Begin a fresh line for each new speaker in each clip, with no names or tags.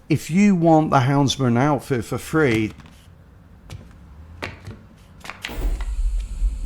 If you want the Houndsman outfit for free,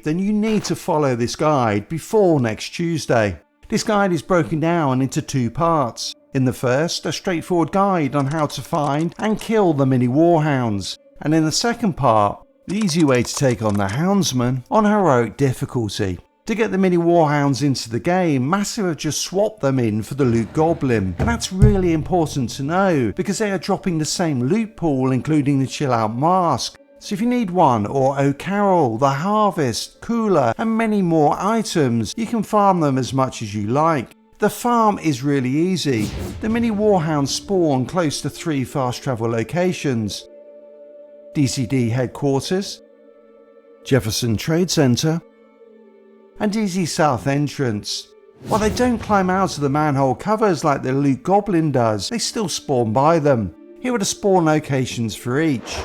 then you need to follow this guide before next Tuesday. This guide is broken down into 2 parts. In the first, a straightforward guide on how to find and kill the mini Warhounds, and in the second part, the easy way to take on the Houndsman on heroic difficulty. To get the mini Warhounds into the game, Massive have just swapped them in for the Loot Goblin, and that's really important to know because they are dropping the same loot pool, including the Chill Out Mask. So if you need one, or O'Carroll, the Harvest, Cooler and many more items, you can farm them as much as you like. The farm is really easy. The mini Warhounds spawn close to 3 fast travel locations: DCD headquarters, Jefferson Trade Center and DZ South entrance. While they don't climb out of the manhole covers like the Loot Goblin does, they still spawn by them. Here are the spawn locations for each.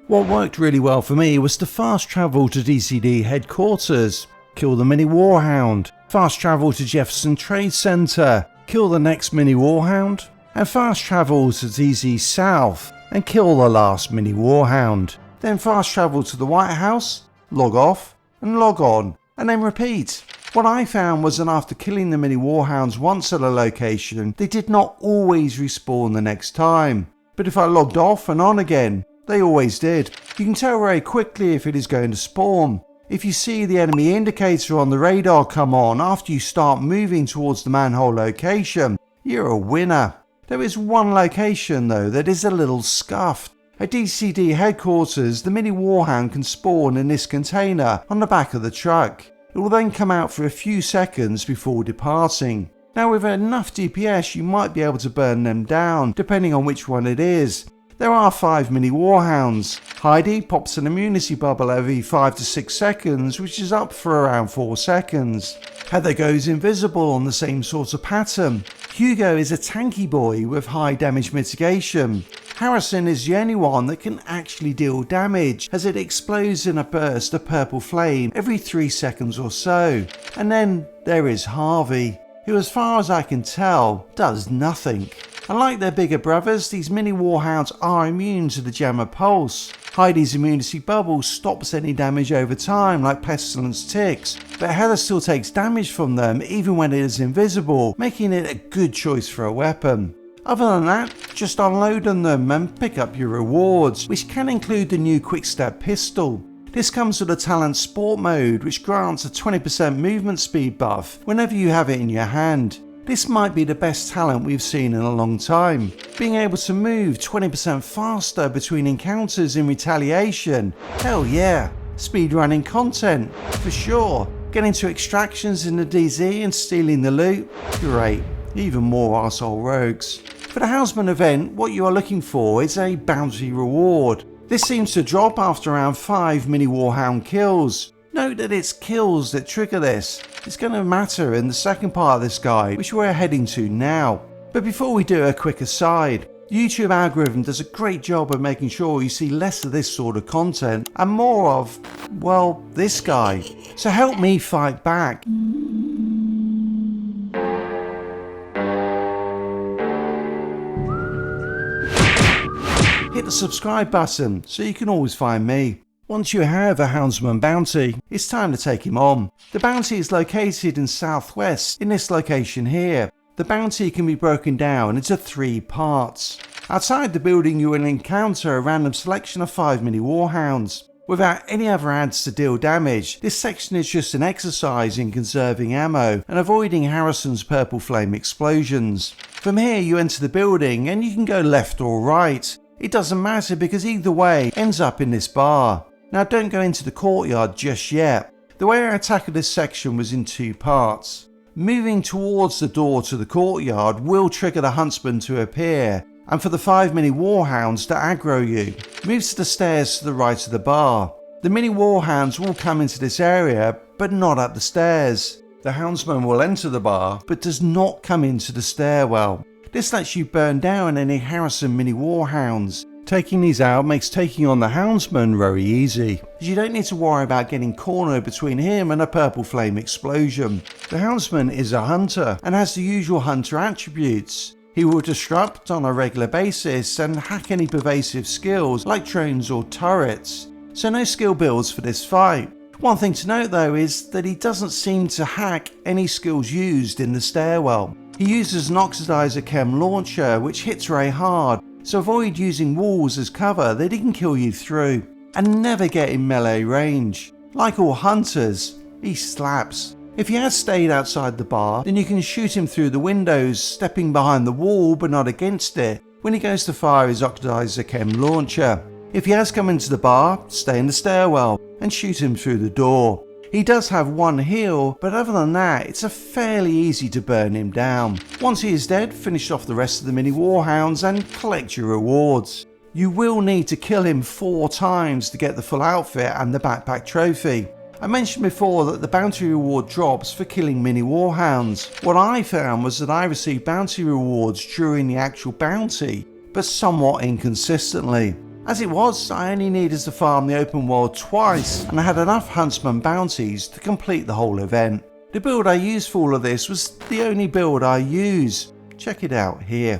What worked really well for me was to fast travel to DCD headquarters, kill the mini Warhound, fast travel to Jefferson Trade Center, kill the next mini Warhound, and fast travel to DZ South and kill the last mini Warhound. Then fast travel to the White House, log off and log on, and then repeat. What I found was that after killing the mini Warhounds once at a location, they did not always respawn the next time. But if I logged off and on again, they always did. You can tell very quickly if it is going to spawn. If you see the enemy indicator on the radar come on after you start moving towards the manhole location, you're a winner. There is one location though that is a little scuffed. At DCD headquarters, the mini Warhound can spawn in this container on the back of the truck. It will then come out for a few seconds before departing. Now with enough DPS you might be able to burn them down, depending on which one it is. There are 5 mini Warhounds. Heidi pops an immunity bubble every 5 to 6 seconds, which is up for around 4 seconds. Heather goes invisible on the same sort of pattern. Hugo is a tanky boy with high damage mitigation. Harrison is the only one that can actually deal damage, as it explodes in a burst of purple flame every 3 seconds or so. And then there is Harvey, who as far as I can tell does nothing. Unlike their bigger brothers, these mini Warhounds are immune to the Jammer Pulse. Heidi's immunity bubble stops any damage over time like Pestilence ticks, but Heather still takes damage from them even when it is invisible, making it a good choice for a weapon. Other than that, just unload on them and pick up your rewards, which can include the new Quick Step pistol. This comes with a talent sport mode, which grants a 20% movement speed buff whenever you have it in your hand. This might be the best talent we've seen in a long time. Being able to move 20% faster between encounters in retaliation, hell yeah. Speedrunning content, for sure. Getting to extractions in the DZ and stealing the loot, great. Even more arsehole rogues. For the Houndsman event, what you are looking for is a bounty reward. This seems to drop after around 5 mini Warhound kills. Note that it's kills that trigger this. It's going to matter in the second part of this guide, which we're heading to now. But before we do, a quick aside. The YouTube algorithm does a great job of making sure you see less of this sort of content and more of, well, this guy. So help me fight back. Hit the subscribe button so you can always find me. Once you have a Houndsman bounty, it's time to take him on. The bounty is located in Southwest in this location here. The bounty can be broken down into 3 parts. Outside the building you will encounter a random selection of 5 mini Warhounds. Without any other ads to deal damage, this section is just an exercise in conserving ammo and avoiding Harrison's purple flame explosions. From here you enter the building and you can go left or right. It doesn't matter because either way ends up in this bar. Now don't go into the courtyard just yet. The way I tackled this section was in 2 parts. Moving towards the door to the courtyard will trigger the huntsman to appear, and for the 5 mini Warhounds to aggro you. Move to the stairs to the right of the bar. The mini Warhounds will come into this area, but not up the stairs. The Houndsman will enter the bar, but does not come into the stairwell. This lets you burn down any Harrison mini Warhounds. Taking these out makes taking on the Houndsman very easy, as you don't need to worry about getting cornered between him and a purple flame explosion. The Houndsman is a hunter and has the usual hunter attributes. He will disrupt on a regular basis and hack any pervasive skills like drones or turrets, so no skill builds for this fight. One thing to note though is that he doesn't seem to hack any skills used in the stairwell. He uses an oxidizer chem launcher which hits very hard, so avoid using walls as cover that he can kill you through, and never get in melee range. Like all hunters, he slaps. If he has stayed outside the bar, then you can shoot him through the windows, stepping behind the wall but not against it, when he goes to fire his oxidizer chem launcher. If he has come into the bar, stay in the stairwell and shoot him through the door. He does have one heal, but other than that, it's fairly easy to burn him down. Once he is dead, finish off the rest of the mini Warhounds and collect your rewards. You will need to kill him 4 times to get the full outfit and the backpack trophy. I mentioned before that the bounty reward drops for killing mini Warhounds. What I found was that I received bounty rewards during the actual bounty, but somewhat inconsistently. As it was, I only needed to farm the open world twice, and I had enough Huntsman bounties to complete the whole event. The build I used for all of this was the only build I use. Check it out here.